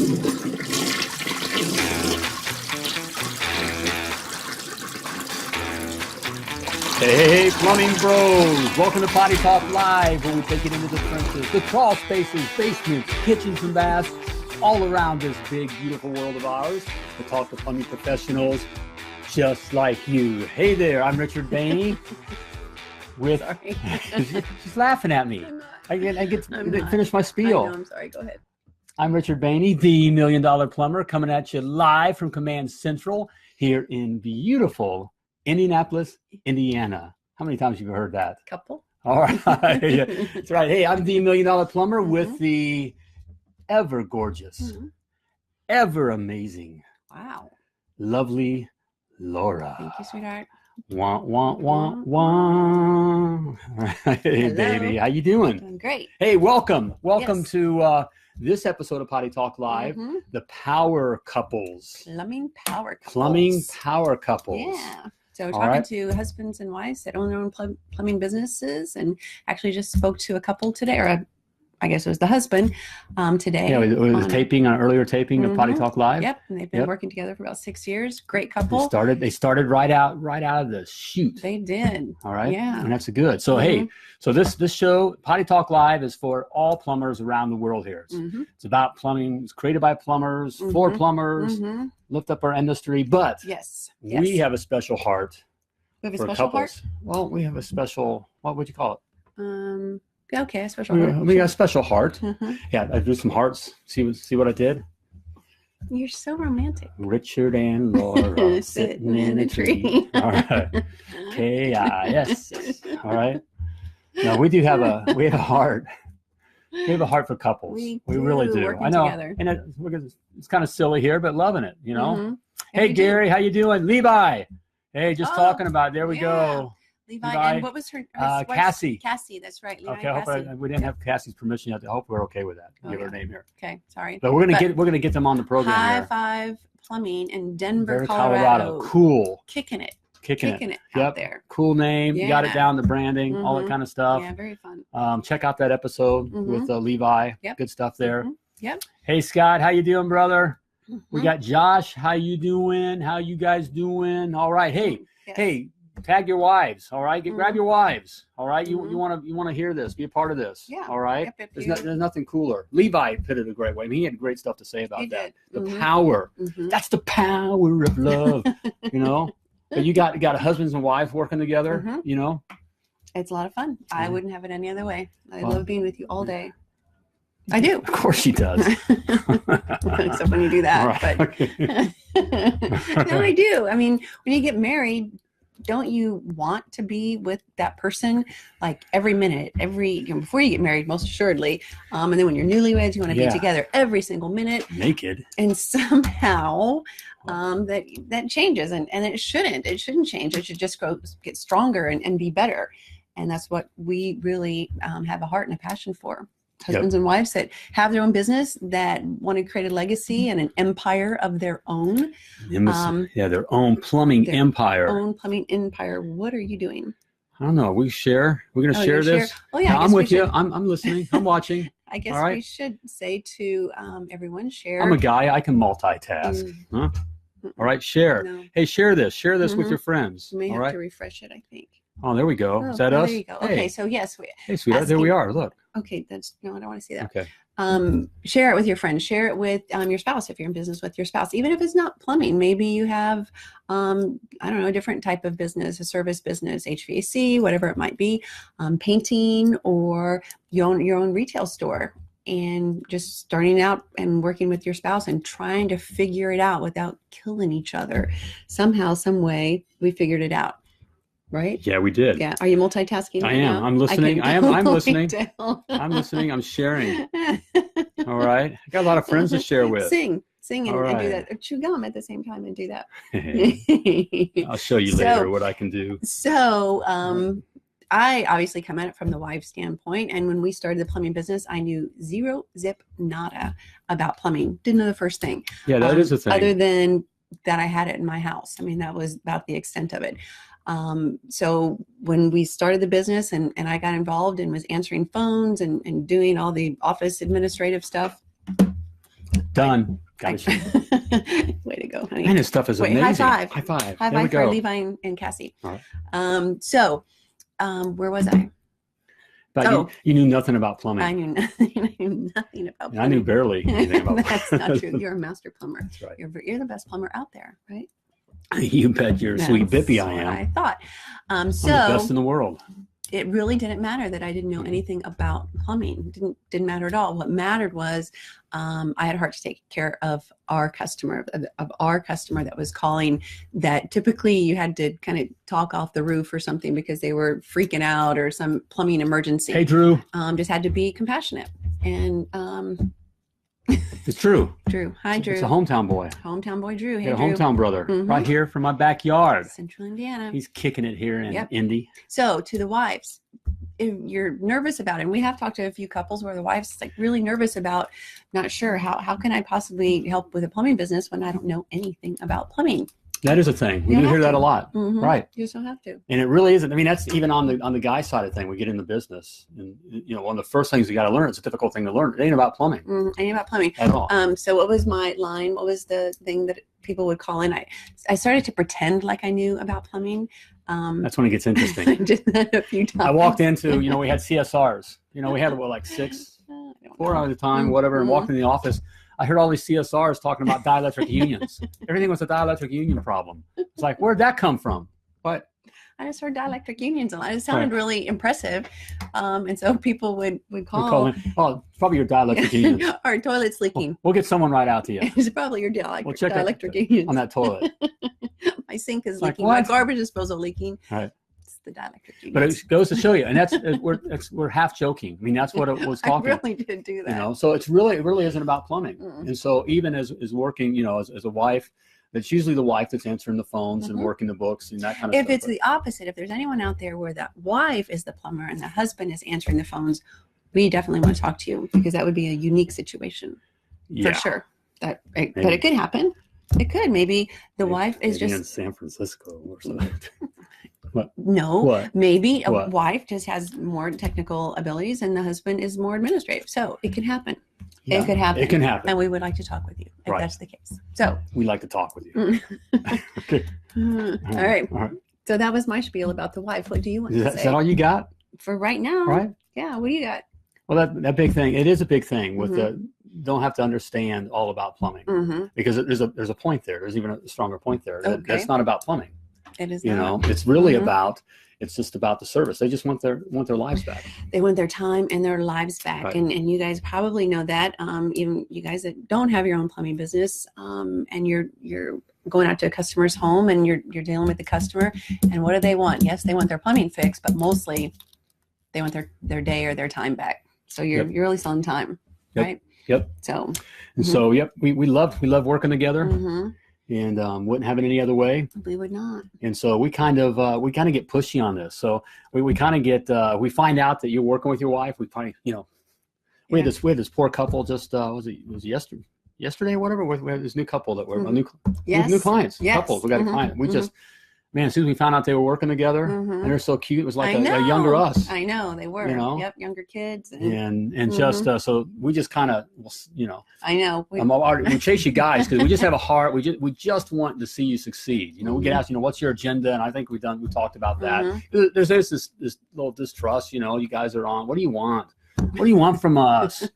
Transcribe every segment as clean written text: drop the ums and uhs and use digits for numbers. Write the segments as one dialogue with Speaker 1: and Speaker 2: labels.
Speaker 1: Hey, plumbing bros! Welcome to Potty Talk Live, where we take it into the trenches, the crawl spaces, basements, kitchens, and baths, all around this big, beautiful world of ours. We talk to plumbing professionals just like you. Hey there, I'm Richard Behney. She's laughing at me. I get to finish my spiel.
Speaker 2: I know, I'm sorry. Go ahead.
Speaker 1: I'm Richard Behney, the $1 Million Plumber, coming at you live from Command Central here in beautiful Indianapolis, Indiana. How many times have you heard that?
Speaker 2: Couple.
Speaker 1: All right. Yeah, that's right. Hey, I'm the $1 Million Plumber with the ever gorgeous, ever amazing,
Speaker 2: wow,
Speaker 1: lovely Laura.
Speaker 2: Thank you, sweetheart.
Speaker 1: Wah, wah, wah, wah. Hey,
Speaker 2: hello.
Speaker 1: Baby. How you doing?
Speaker 2: Doing great.
Speaker 1: Hey, welcome. Welcome
Speaker 2: Yes.
Speaker 1: to this episode of Potty Talk Live, the Power Couples.
Speaker 2: Plumbing power couples.
Speaker 1: Plumbing Power Couples.
Speaker 2: Yeah. So we're talking to husbands and wives that own their own plumbing businesses, and actually just spoke to a couple today, or I guess it was the husband today.
Speaker 1: Yeah, it was taping, an earlier taping of Potty Talk Live.
Speaker 2: Yep, and they've been working together for about 6 years. Great couple.
Speaker 1: They started right out of the chute.
Speaker 2: They did.
Speaker 1: All right.
Speaker 2: Yeah.
Speaker 1: And that's good. So hey, so this show, Potty Talk Live, is for all plumbers around the world here. It's about plumbing. It's created by plumbers, for plumbers, lift up our industry. But we have a special heart.
Speaker 2: We have a
Speaker 1: for
Speaker 2: special
Speaker 1: couples.
Speaker 2: heart?
Speaker 1: Well, we have a special, what would you call it?
Speaker 2: Okay, a special heart.
Speaker 1: We got a special heart. Yeah, I drew some hearts. See what I did?
Speaker 2: You're so romantic.
Speaker 1: Richard and Laura sitting in a tree. All right. K-I-S. All right. Now we have a heart. We have a heart for couples. We really do.
Speaker 2: Working
Speaker 1: I know.
Speaker 2: Together.
Speaker 1: And it's kind of silly here, but loving it, you know. Hey, Gary, how you doing? Levi. Hey, just talking about it. There we go.
Speaker 2: Levi, and what was her?
Speaker 1: Cassie.
Speaker 2: Cassie, that's right. Levi,
Speaker 1: okay, I hope we didn't have Cassie's permission yet. I hope we're okay with that. Give her name here.
Speaker 2: Okay, sorry.
Speaker 1: But we're gonna get them on the program
Speaker 2: High
Speaker 1: here.
Speaker 2: Five Plumbing in Denver,
Speaker 1: Colorado. Cool.
Speaker 2: Kicking it
Speaker 1: Yep.
Speaker 2: out there.
Speaker 1: Cool name.
Speaker 2: Yeah.
Speaker 1: You got it down, the branding, all that kind of stuff.
Speaker 2: Yeah, very fun.
Speaker 1: Check out that episode with Levi.
Speaker 2: Yep.
Speaker 1: Good stuff there.
Speaker 2: Yep.
Speaker 1: Hey, Scott, how you doing, brother? We got Josh. How you doing? How you guys doing? All right. Hey, hey, tag your wives. All right. Grab your wives. All right. You want to hear this. Be a part of this.
Speaker 2: Yeah.
Speaker 1: All right.
Speaker 2: Yep,
Speaker 1: There's nothing cooler. Levi put it a great way. I mean, he had great stuff to say about that.
Speaker 2: Did.
Speaker 1: The power. That's the power of love. You know. But you got a husbands and wife working together. You know.
Speaker 2: It's a lot of fun. I wouldn't have it any other way. I love being with you all day. I do.
Speaker 1: Of course she does.
Speaker 2: Except when you do that.
Speaker 1: Right.
Speaker 2: But no, I do. I mean, when you get married, don't you want to be with that person like every minute, before you get married, most assuredly. And then when you're newlyweds, you want to be together every single minute.
Speaker 1: Naked.
Speaker 2: And somehow that changes. And it shouldn't. It shouldn't change. It should just get stronger and be better. And that's what we really have a heart and a passion for. Husbands and wives that have their own business, that want to create a legacy and an empire of their own.
Speaker 1: Their own plumbing empire.
Speaker 2: Own plumbing empire. What are you doing?
Speaker 1: I don't know. We're going to share this.
Speaker 2: Oh, yeah.
Speaker 1: I'm with you. I'm listening. I'm watching.
Speaker 2: I guess we should say to everyone, share.
Speaker 1: I'm a guy. I can multitask. Huh? All right. Share.
Speaker 2: No.
Speaker 1: Hey, share this. Share this with your friends.
Speaker 2: You may
Speaker 1: all
Speaker 2: have
Speaker 1: right?
Speaker 2: to refresh it, I think.
Speaker 1: Oh, there we go. Is that us?
Speaker 2: There you go.
Speaker 1: Hey.
Speaker 2: Okay, so yes.
Speaker 1: Hey, sweetheart. There we are. Look.
Speaker 2: Okay, I don't want to see that.
Speaker 1: Okay.
Speaker 2: Share it with your friends. Share it with your spouse if you're in business with your spouse. Even if it's not plumbing, maybe you have, I don't know, a different type of business, a service business, HVAC, whatever it might be, painting, or your own retail store. And just starting out and working with your spouse and trying to figure it out without killing each other. Somehow, some way, we figured it out. Right?
Speaker 1: Yeah, we did.
Speaker 2: Yeah. Are you multitasking?
Speaker 1: I am.
Speaker 2: Now?
Speaker 1: I'm listening. I'm listening.
Speaker 2: Tell.
Speaker 1: I'm listening. I'm sharing. All right. I got a lot of friends to share with.
Speaker 2: Sing and do that. Or chew gum at the same time and do that.
Speaker 1: I'll show you later what I can do.
Speaker 2: So, I obviously come at it from the wife standpoint. And when we started the plumbing business, I knew zero, zip, nada about plumbing. Didn't know the first thing.
Speaker 1: Yeah, that is a thing.
Speaker 2: Other than that I had it in my house. I mean, that was about the extent of it. So when we started the business and I got involved and was answering phones and doing all the office administrative stuff,
Speaker 1: Done. Got it.
Speaker 2: Way to go, honey.
Speaker 1: Man, this stuff is amazing.
Speaker 2: High five.
Speaker 1: High five.
Speaker 2: High
Speaker 1: There we
Speaker 2: five for
Speaker 1: go.
Speaker 2: Levi and Cassie.
Speaker 1: All right.
Speaker 2: Where was I?
Speaker 1: But you knew nothing about plumbing.
Speaker 2: I knew nothing about plumbing.
Speaker 1: I knew barely anything about plumbing.
Speaker 2: That's not true. You're a master plumber.
Speaker 1: That's right.
Speaker 2: You're the best plumber out there, right?
Speaker 1: You bet your sweet bippy I am.
Speaker 2: I thought.
Speaker 1: I'm the best in the world.
Speaker 2: It really didn't matter that I didn't know anything about plumbing. Didn't matter at all. What mattered was I had a heart to take care of our customer, that was calling, that typically you had to kind of talk off the roof or something because they were freaking out or some plumbing emergency.
Speaker 1: Hey, Drew.
Speaker 2: Just had to be compassionate. And
Speaker 1: it's Drew.
Speaker 2: Drew. Hi, Drew.
Speaker 1: It's a hometown boy.
Speaker 2: Hometown boy, Drew. Hey,
Speaker 1: a
Speaker 2: Drew.
Speaker 1: hometown brother. Right here from my backyard.
Speaker 2: Central Indiana.
Speaker 1: He's kicking it here in Indy.
Speaker 2: So to the wives, if you're nervous about it, and we have talked to a few couples where the wife's like really nervous about, not sure how can I possibly help with a plumbing business when I don't know anything about plumbing.
Speaker 1: That is a thing. We do hear that a lot. Right.
Speaker 2: You just don't have to.
Speaker 1: And it really isn't. I mean, that's even on the guy side of thing. We get in the business, and one of the first things you got to learn. It's a difficult thing to learn. It ain't about plumbing.
Speaker 2: Ain't about plumbing
Speaker 1: at all.
Speaker 2: So what was my line? What was the thing that people would call in? I started to pretend like I knew about plumbing.
Speaker 1: That's when it gets interesting.
Speaker 2: I did that a few times.
Speaker 1: I walked into, we had CSRs. We had like 4 at a time, whatever, and walked in the office. I heard all these CSRs talking about dielectric unions. Everything was a dielectric union problem. It's like, where'd that come from? What?
Speaker 2: I just heard dielectric unions a lot. It sounded really impressive. And so people would call
Speaker 1: in, oh, it's probably your dielectric unions.
Speaker 2: Our toilet's leaking.
Speaker 1: We'll get someone right out to you.
Speaker 2: It's probably your dielectric unions.
Speaker 1: On that toilet.
Speaker 2: My sink is leaking. My garbage disposal leaking.
Speaker 1: Right.
Speaker 2: The dielectric unions.
Speaker 1: But it goes to show you, and we're half joking. I mean, that's what it was talking.
Speaker 2: I really did do that.
Speaker 1: So it really isn't about plumbing. And so even as working, as a wife, that's usually the wife that's answering the phones and working the books and that kind of stuff.
Speaker 2: If it's the opposite, if there's anyone out there where the wife is the plumber and the husband is answering the phones, we definitely want to talk to you, because that would be a unique situation for sure. But it could happen. It could. Maybe the wife is just
Speaker 1: in San Francisco or something.
Speaker 2: What? No, what? Maybe a wife just has more technical abilities and the husband is more administrative. So it can happen. Yeah, it could happen.
Speaker 1: It can happen.
Speaker 2: And we would like to talk with you if that's the case. So
Speaker 1: we like to talk with you. Okay.
Speaker 2: All right. So that was my spiel about the wife. What do you want to say?
Speaker 1: Is that all you got?
Speaker 2: For right now.
Speaker 1: Right.
Speaker 2: Yeah. What do you got?
Speaker 1: Well, that big thing, it is a big thing with don't have to understand all about plumbing because there's a point there. There's even a stronger point there. That's not about plumbing.
Speaker 2: It is
Speaker 1: it's really it's just about the service. They just want their lives back.
Speaker 2: They want their time and their lives back. Right. And you guys probably know that, even you guys that don't have your own plumbing business, and you're going out to a customer's home and you're dealing with the customer, and what do they want? Yes, they want their plumbing fixed, but mostly they want their day or their time back. So you're really selling time, right?
Speaker 1: Yep.
Speaker 2: So
Speaker 1: we love working together. And wouldn't have it any other way.
Speaker 2: We would not.
Speaker 1: And so we kind of get pushy on this. So we kind of get we find out that you're working with your wife. We probably we had this poor couple just was it yesterday or whatever. We had this new couple that were new clients. Couples. We got a client. We just. Man, as soon as we found out they were working together, and they're so cute, it was like a younger us.
Speaker 2: I know, they were. Yep, younger kids.
Speaker 1: And just so we just kind of,
Speaker 2: I know.
Speaker 1: We chase you guys because we just have a heart. We just want to see you succeed. We get asked, what's your agenda? And I think we talked about that. There's this little distrust. You guys are on. What do you want? What do you want from us?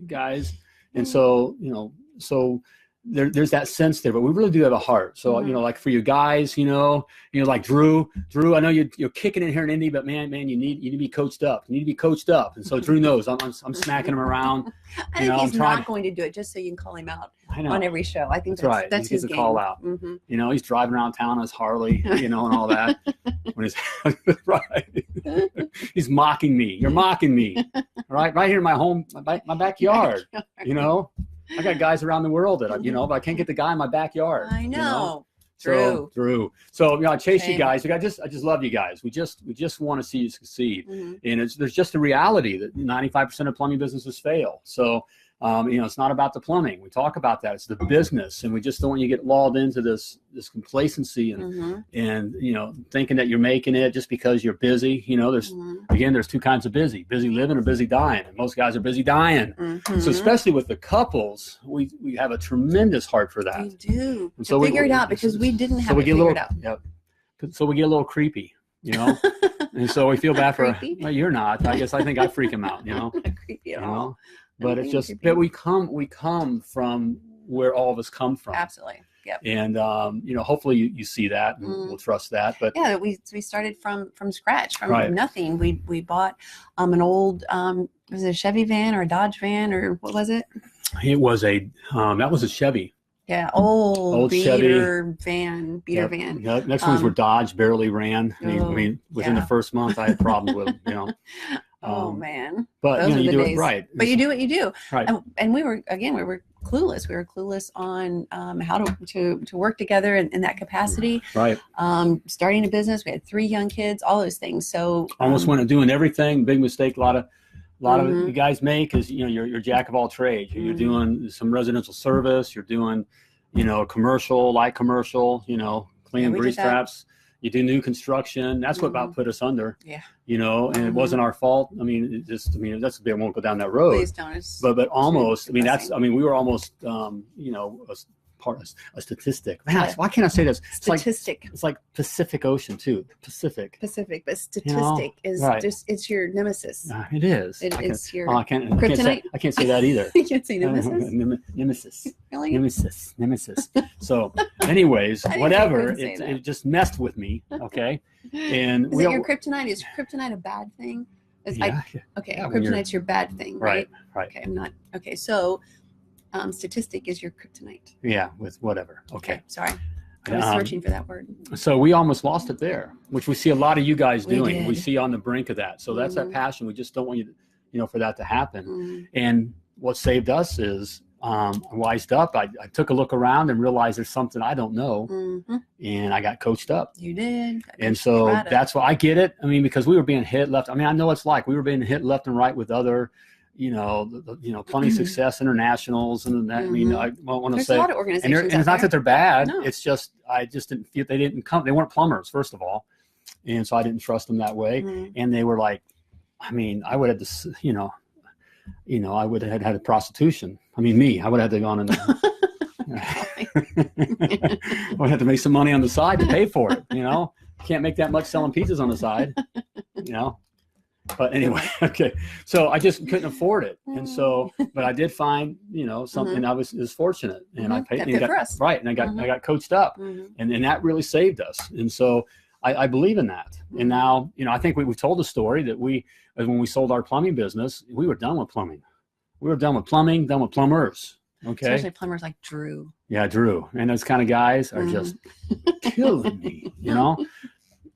Speaker 1: Guys. And so so. There's that sense there, but we really do have a heart. So, like for you guys, like Drew, I know you're kicking in here in Indy, but man, you need to be coached up. You need to be coached up. And so Drew knows I'm smacking him around.
Speaker 2: I think he's not going to do it just so you can call him out on every show. I think that's right. That's his game. Call out.
Speaker 1: He's driving around town on his Harley, and all that. When he's mocking me. You're mocking me, right here in my home, my backyard. I got guys around the world that but I can't get the guy in my backyard.
Speaker 2: I know.
Speaker 1: Drew. So I chase you guys. I just love you guys. We just want to see you succeed. And there's just a reality that 95% of plumbing businesses fail. So It's not about the plumbing. We talk about that. It's the business, and we just don't want you to get lulled into this complacency and thinking that you're making it just because you're busy. There's two kinds of busy living or busy dying, and most guys are busy dying. So especially with the couples, we have a tremendous heart for that.
Speaker 2: We do.
Speaker 1: And
Speaker 2: so figure it out, because we didn't have it figured out.
Speaker 1: Yep. So we get a little creepy, and so we feel bad for. Well, you're not. I think I freak him out.
Speaker 2: Not creepy at all.
Speaker 1: But it's just that we come from where all of us come from.
Speaker 2: Absolutely. Yep.
Speaker 1: And hopefully you see that, and we'll trust that. But
Speaker 2: yeah, we started from scratch, from nothing. We bought an old was it a Chevy van or a Dodge van, or what was it?
Speaker 1: It was that was a Chevy.
Speaker 2: Yeah, old beater
Speaker 1: Chevy
Speaker 2: van.
Speaker 1: Yeah, next ones were Dodge, barely ran. Within the first month, I had problems with them.
Speaker 2: Oh man!
Speaker 1: But
Speaker 2: those
Speaker 1: you do
Speaker 2: days.
Speaker 1: it right.
Speaker 2: But you do what you do,
Speaker 1: right?
Speaker 2: And we were clueless. We were clueless on how to work together in that capacity.
Speaker 1: Right.
Speaker 2: Starting a business, we had 3 young kids, all those things. So
Speaker 1: almost went to doing everything. Big mistake. A lot of you guys make is you're jack of all trades. You're doing some residential service. You're doing commercial, light commercial. Cleaning grease traps. You do new construction. That's what about put us under. Yeah. And it wasn't our fault. That's a bit. I won't go down that road.
Speaker 2: Please don't.
Speaker 1: But almost. We were almost. A statistic. Man, why can't I say this?
Speaker 2: Statistic.
Speaker 1: It's like Pacific Ocean too. Pacific, but
Speaker 2: statistic is just it's your nemesis.
Speaker 1: It is.
Speaker 2: It's your
Speaker 1: kryptonite. I can't say that either.
Speaker 2: You can't say nemesis.
Speaker 1: Nemesis.
Speaker 2: Really?
Speaker 1: Nemesis. So, anyways, whatever. It just messed with me. Okay. And
Speaker 2: is it your kryptonite? Is kryptonite a bad thing? Kryptonite's your bad thing, right?
Speaker 1: Right.
Speaker 2: Okay, I'm not. Okay, so. Statistic is your kryptonite.
Speaker 1: Yeah, with whatever. Okay.
Speaker 2: Sorry. I was searching for that word.
Speaker 1: So we almost lost it there, which we see a lot of you guys doing. We see on the brink of that. So that's that passion. We just don't want you for that to happen. And what saved us is I wised up. I took a look around and realized there's something I don't know. And I got coached up.
Speaker 2: You did.
Speaker 1: And so that's why I get it. Because we were being hit left. I know what it's like. We were being hit left and right with other Plumbing Success Internationals and that. I want to say,
Speaker 2: a lot of organizations
Speaker 1: and it's not that they're bad.
Speaker 2: No.
Speaker 1: It's just I just didn't feel they didn't come. They weren't plumbers, first of all, and so I didn't trust them that way. And they were like, I would have this, I would have had a prostitution. I would have had to gone in. I would have to make some money on the side to pay for it. Can't make that much selling pizzas on the side. But anyway, okay. So I just couldn't afford it, and so, but I did find, something. I was fortunate, and I paid. And
Speaker 2: for us.
Speaker 1: Right, and I got coached up, and that really saved us. And so I believe in that. And now, I think we've told the story that when we sold our plumbing business, we were done with plumbing. We were done with plumbing, done with plumbers. Okay.
Speaker 2: Especially plumbers like Drew.
Speaker 1: Yeah, Drew, and those kind of guys are just killing me.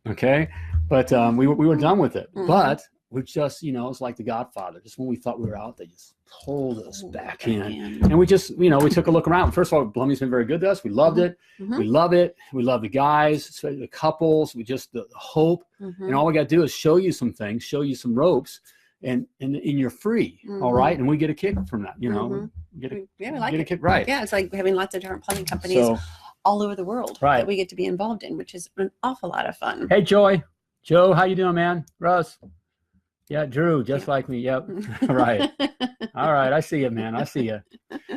Speaker 1: Okay, but we were done with it, but. We just, it's like The Godfather. Just when we thought we were out, they just pulled us back in. And we just, we took a look around. First of all, plumbing's been very good to us. We loved it. We love it. We love the guys, the couples. We just, the hope. And all we got to do is show you some things, show you some ropes, and you're free. All right. And we get a kick from that,
Speaker 2: we like it.
Speaker 1: A kick, right.
Speaker 2: Yeah. It's like having lots of different plumbing companies all over the world that we get to be involved in, which is an awful lot of fun.
Speaker 1: Hey, Joe, how you doing, man? Russ. Yeah, Drew, just like me. Yep. Right. All right. I see you, man. I see you.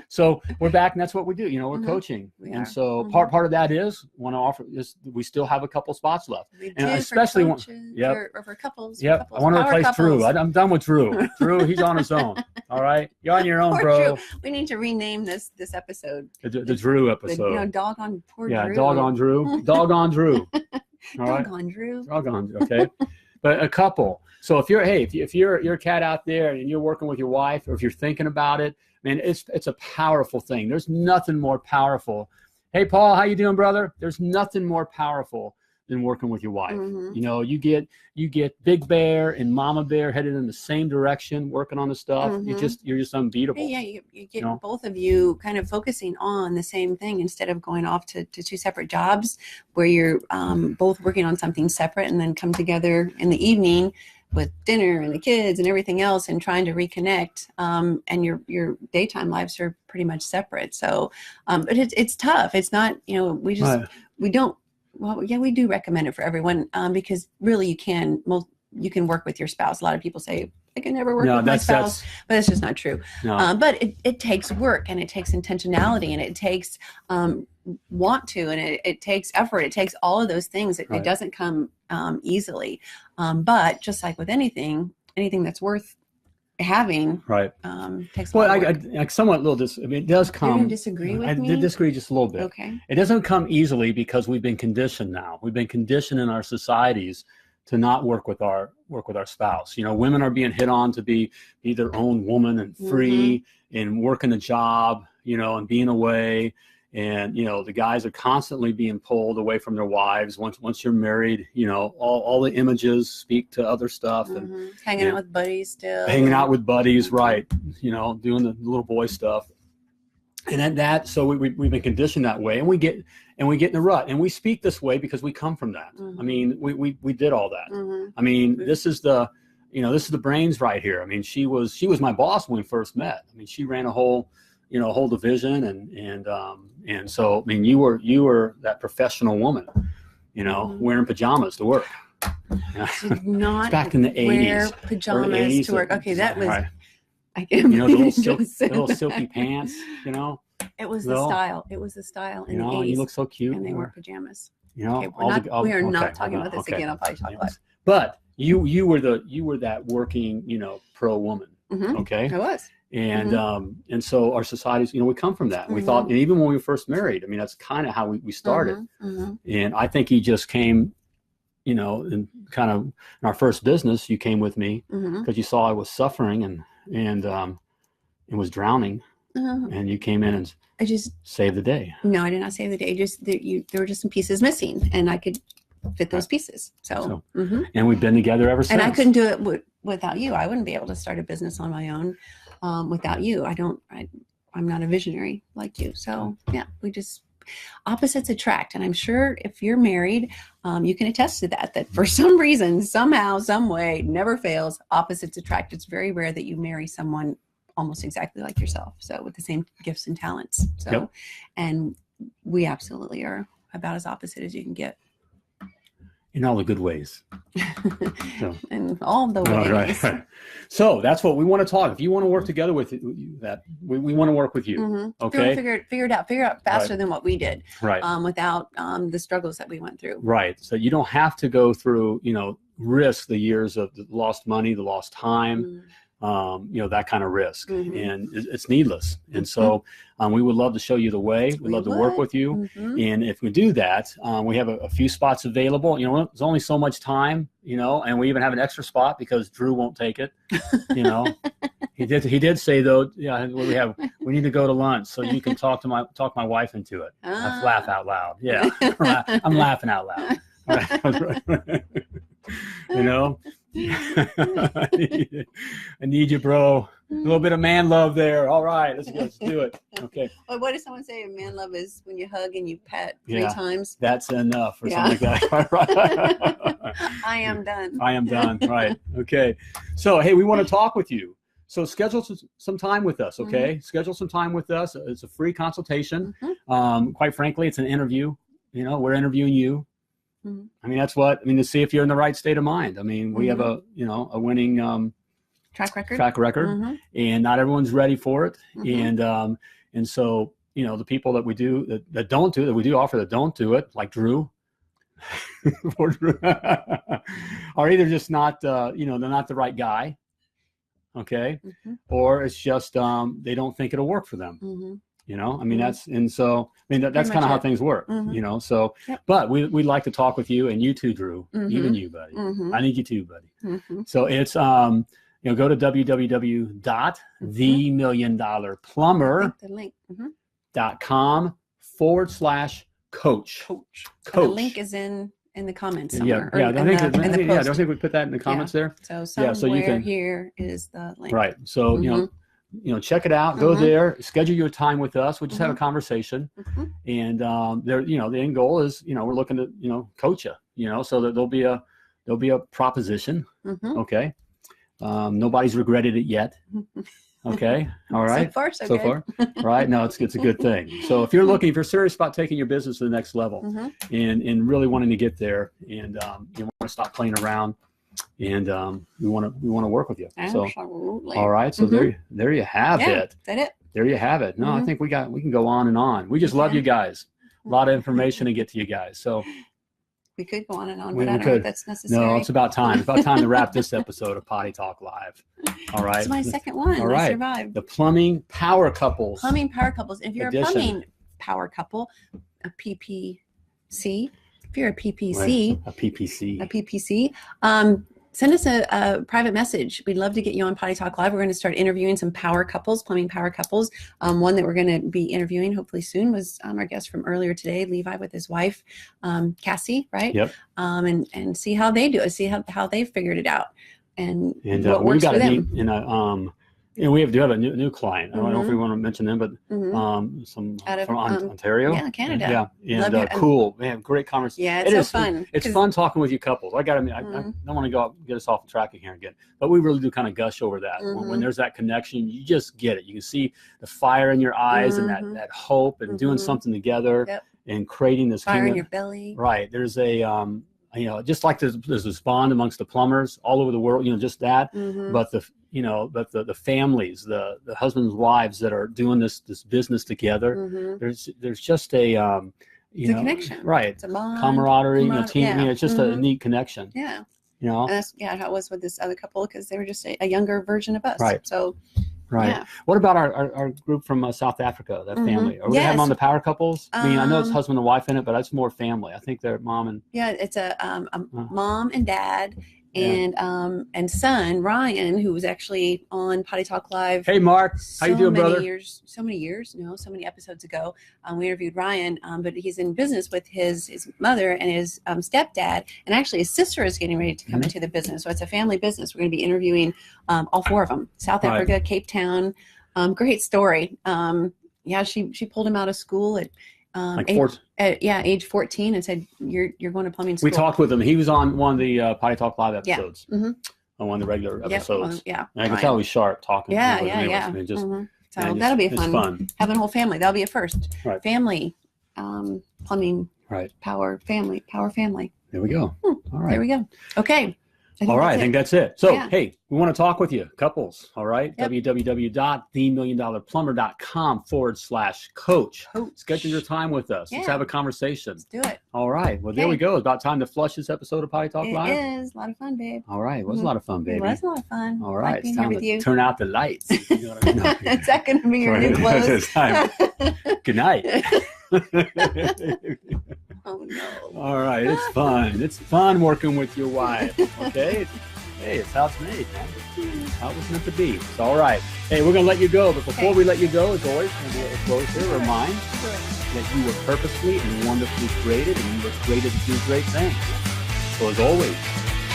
Speaker 1: So we're back, and that's what we do. We're coaching. And so part of that is want to offer this. We still have a couple spots left.
Speaker 2: And especially for couples.
Speaker 1: Yep. I want to replace Drew. I'm done with Drew. Drew, he's on his own. All right. You're on your own, bro.
Speaker 2: Drew. We need to rename this episode.
Speaker 1: The Drew episode.
Speaker 2: Doggone poor Drew.
Speaker 1: Yeah, doggone Drew. Doggone Drew. All right.
Speaker 2: Doggone Drew.
Speaker 1: Doggone. Okay. But a couple. So if you're a cat out there and you're working with your wife, or if you're thinking about it, man, it's a powerful thing. There's nothing more powerful. Hey, Paul, how you doing, brother? There's nothing more powerful than working with your wife. You get Big Bear and Mama Bear headed in the same direction, working on the stuff. You're just unbeatable.
Speaker 2: Yeah, you get both of you kind of focusing on the same thing instead of going off to 2 separate jobs where you're both working on something separate and then come together in the evening with dinner and the kids and everything else and trying to reconnect, and your daytime lives are pretty much separate. So, but it's tough. It's not, we just, we don't, well, yeah, we do recommend it for everyone, because really you can work with your spouse. A lot of people say, I can never work with my spouse, but it's just not true.
Speaker 1: No.
Speaker 2: But it takes work, and it takes intentionality, and it takes want to, and it takes effort. It takes all of those things. It doesn't come easily. But just like with anything that's worth having, takes a lot of work.
Speaker 1: I somewhat it does come.
Speaker 2: You're going to disagree with me?
Speaker 1: I disagree just a little bit.
Speaker 2: Okay.
Speaker 1: It doesn't come easily because we've been conditioned now. We've been conditioned in our societies to not work with our spouse. Women are being hit on to be their own woman and free and working a job, and being away. And, the guys are constantly being pulled away from their wives. Once you're married, all the images speak to other stuff. And
Speaker 2: hanging out with buddies still.
Speaker 1: Hanging out with buddies, right. Doing the little boy stuff. And so we've been conditioned that way, and we get in a rut, and we speak this way because we come from that. I mean, we did all that. I mean, this is the brains right here. I mean, she was my boss when we first met. I mean, she ran a whole division, and so I mean, you were that professional woman, wearing pajamas to work.
Speaker 2: Did not
Speaker 1: back in the 80s.
Speaker 2: Wear pajamas to work. Okay, that was.
Speaker 1: Right.
Speaker 2: I can't
Speaker 1: little silky pants,
Speaker 2: It was the style. It was the style in the 80s.
Speaker 1: You look so cute.
Speaker 2: And they wore pajamas.
Speaker 1: Okay,
Speaker 2: we are not talking about this again. I'll probably talk about it.
Speaker 1: But you were that working, pro woman. Okay.
Speaker 2: I was.
Speaker 1: And so our societies, we come from that. And we thought, and even when we were first married, I mean, that's kind of how we started. And I think he just came, and kind of in our first business, you came with me because you saw I was suffering and was drowning, and you came in and I just saved the day.
Speaker 2: No, I did not save the day. There were just some pieces missing, and I could fit those pieces. So
Speaker 1: and we've been together ever since.
Speaker 2: And I couldn't do it without you. I wouldn't be able to start a business on my own without you. I'm not a visionary like you. So yeah, opposites attract. And I'm sure if you're married, you can attest to that for some reason, somehow, some way, never fails, opposites attract. It's very rare that you marry someone almost exactly like yourself. So with the same gifts and talents. So, and we absolutely are about as opposite as you can get.
Speaker 1: In all the good ways.
Speaker 2: In all the ways.
Speaker 1: Right. So that's what we want to talk. If you want to work together with that, we want to work with you. Okay.
Speaker 2: Figure it out faster than what we did.
Speaker 1: Right.
Speaker 2: Without the struggles that we went through.
Speaker 1: Right. So you don't have to go through, risk the years of the lost money, the lost time, that kind of risk. And it's needless. And so we would love to show you the way. We'd love to work with you. And if we do that, we have a few spots available. There's only so much time, and we even have an extra spot because Drew won't take it. He did say though, we need to go to lunch so you can talk my wife into it. I laugh out loud. Yeah. I'm laughing out loud. I need you, bro. A little bit of man love there. All right, let's do it. Okay.
Speaker 2: Well, what does someone say? Man love is when you hug and you pet 3 times.
Speaker 1: That's enough or something like that.
Speaker 2: I am done.
Speaker 1: I am done. Right. Okay. So, hey, we want to talk with you. So schedule some time with us, okay? Schedule some time with us. It's a free consultation. Quite frankly, it's an interview. We're interviewing you. I mean, to see if you're in the right state of mind. I mean, we have a winning
Speaker 2: track record,
Speaker 1: and not everyone's ready for it. And so, the people that we do that don't do that we do offer that don't do it, like Drew, are either just not, they're not the right guy. Okay. Or it's just, they don't think it'll work for them. I mean, that's kind of how things work, so, but we'd like to talk with you, and you too, Drew, even you, buddy. I need you too, buddy. So it's, go to www.themilliondollarplumber.com/coach.
Speaker 2: The link is in the comments somewhere.
Speaker 1: I don't think we put that in the comments there.
Speaker 2: So somewhere here is the link.
Speaker 1: Right. So, check it out, go there, schedule your time with us. We'll just have a conversation. And the end goal is, we're looking to, coach you, so that there'll be a there'll be a proposition.
Speaker 2: Mm-hmm.
Speaker 1: Okay. Nobody's regretted it yet. Okay. All right.
Speaker 2: So far, so
Speaker 1: so
Speaker 2: good.
Speaker 1: far. Right. No, it's a good thing. So if you're serious about taking your business to the next level and really wanting to get there, and you want to stop playing around, and we want to work with you.
Speaker 2: Absolutely.
Speaker 1: So all right. So there you have it.
Speaker 2: Is that it?
Speaker 1: There you have it. No, I think we can go on and on. We just love you guys. A lot of information to get to you guys. So
Speaker 2: we could go on and on, but I don't know if that's necessary.
Speaker 1: No, it's about time. It's about time to wrap this episode of Potty Talk Live. All right.
Speaker 2: It's my second one.
Speaker 1: All right.
Speaker 2: I survived.
Speaker 1: The Plumbing Power Couples.
Speaker 2: Plumbing Power Couples. If you're
Speaker 1: edition.
Speaker 2: a plumbing power couple, a PPC. If you're a PPC.
Speaker 1: Right. A PPC.
Speaker 2: Send us a private message. We'd love to get you on Potty Talk Live. We're going to start interviewing some power couples, plumbing power couples. One that we're going to be interviewing hopefully soon was our guest from earlier today, Levi, with his wife, Cassie, right?
Speaker 1: Yep.
Speaker 2: And see how they do it, see how they figured it out, and what
Speaker 1: we
Speaker 2: works
Speaker 1: got
Speaker 2: for
Speaker 1: to
Speaker 2: them.
Speaker 1: meet we do have a new client. I don't know if we want to mention them, but some
Speaker 2: Out of,
Speaker 1: from Ontario.
Speaker 2: Yeah, Canada.
Speaker 1: Yeah, and cool. Man, great conversation.
Speaker 2: Yeah, it's fun.
Speaker 1: It's fun talking with you couples. I don't want to get us off the track here again, but we really do kind of gush over that. When there's that connection, you just get it. You can see the fire in your eyes and that hope and doing something together and creating this
Speaker 2: fire in your belly.
Speaker 1: Right. There's a just like there's this bond amongst the plumbers all over the world, just that, but the families, the husbands and wives that are doing this business together, there's just a,
Speaker 2: it's a connection.
Speaker 1: Right.
Speaker 2: It's a bond.
Speaker 1: Camaraderie, team, it's just a neat connection.
Speaker 2: Yeah.
Speaker 1: And
Speaker 2: that's how it was with this other couple, because they were just a younger version of us.
Speaker 1: Right.
Speaker 2: So,
Speaker 1: right.
Speaker 2: Yeah.
Speaker 1: What about our group from South Africa, that family? Are we going to have them on the power couples? I know it's husband and wife in it, but it's more family. I think they're mom and... Yeah,
Speaker 2: it's a mom and dad and son, Ryan, who was actually on Potty Talk Live.
Speaker 1: Hey, Mark. How you doing, brother?
Speaker 2: So many episodes ago. We interviewed Ryan, but he's in business with his mother and his stepdad, and actually his sister is getting ready to come into the business. So it's a family business. We're going to be interviewing all four of them. South Africa, Cape Town. Great story. She pulled him out of school at age 14 and said, you're going to plumbing school.
Speaker 1: We talked with him. He was on one of the Potty Talk Live episodes. On one of the regular episodes. And I can tell he's sharp talking.
Speaker 2: So that'll be fun. Having a whole family. That'll be a first.
Speaker 1: Right.
Speaker 2: Family, plumbing, power family.
Speaker 1: There we go. All right.
Speaker 2: There we go. Okay.
Speaker 1: All right. I think that's it. So, hey, we want to talk with you, couples. All right. Yep. www.themilliondollarplumber.com/coach. Schedule your time with us. Let's have a conversation.
Speaker 2: Let's do it.
Speaker 1: All right. Well, there we go. It's about time to flush this episode of Potty Talk Live.
Speaker 2: It is. A lot of fun, babe.
Speaker 1: All right. It was a lot of fun, baby.
Speaker 2: It was a lot of fun.
Speaker 1: All right.
Speaker 2: Like
Speaker 1: it's time to turn out the lights. You know what I mean?
Speaker 2: Is that going to be your new clothes?
Speaker 1: Good night.
Speaker 2: Oh, no.
Speaker 1: All right. It's fun. It's fun working with your wife. Okay. Hey, it's how it's made, man. It's how it was meant to be. It's all right. Hey, we're going to let you go. But before we let you go, as always, we'll close here. Remind that you were purposefully and wonderfully created, and you were created to do great things. So as always,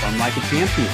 Speaker 1: run like a champion.